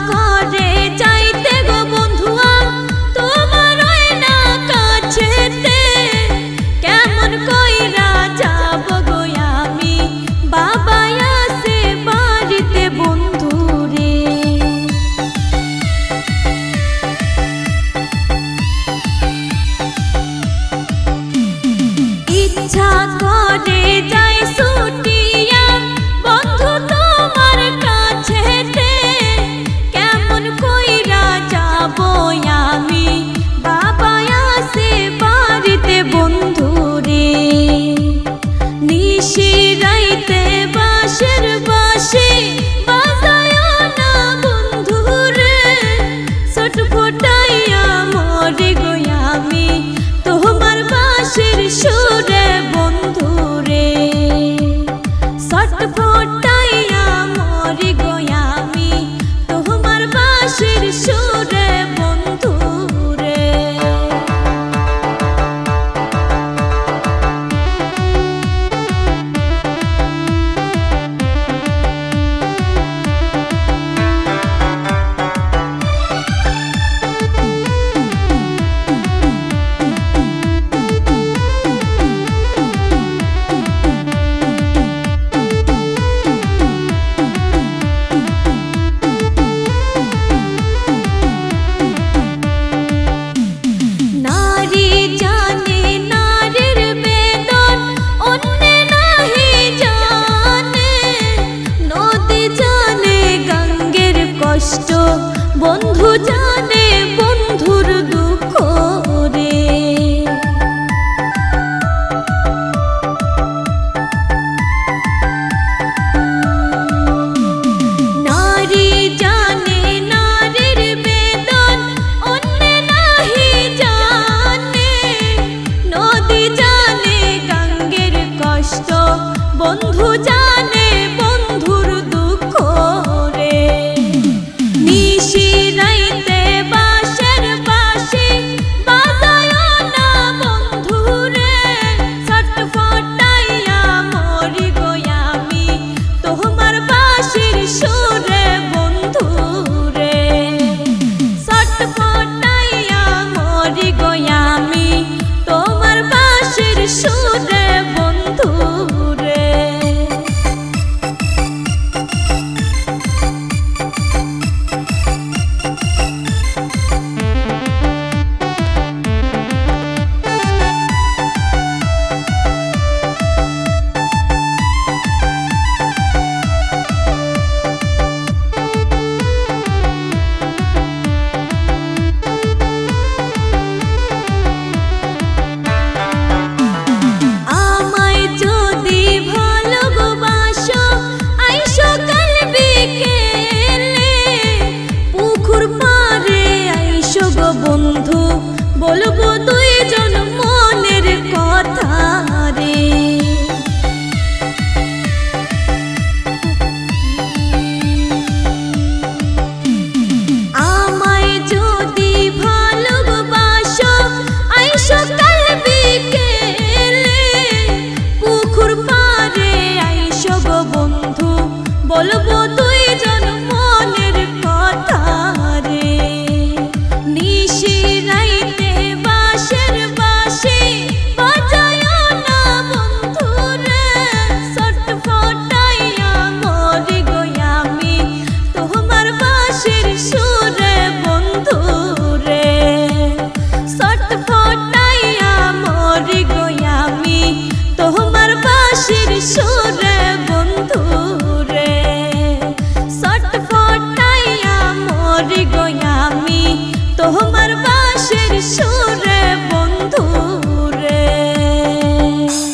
করে যাইতে গো বন্ধুয়া তোমার ওই না কাছেতে, কেমন কইরা যাব গো আমি বাবা আসে বাড়িতে বন্ধুরে। ইচ্ছা করে যাই ছুটিয়া বন্ধু তোমার কাছেতে, কেমন কইরা যাব আমি বাবা আসে বাড়িতে বন্ধুরে। নিশি রাইতে বাঁশের বাঁশি বাজায় না বন্ধুরে, ছটফটাইয়া মরে গো আমি তোমার বাঁশির সুরে বন্ধুরে। ছটফটাইয়া মরে গো আমি তোমার বাঁশির সুরে বন্ধুরে। নারী জানে নারীর বেদন, অন্যে নাহি জানে। নদী জানে গঙ্গের কষ্ট, বন্ধু জানে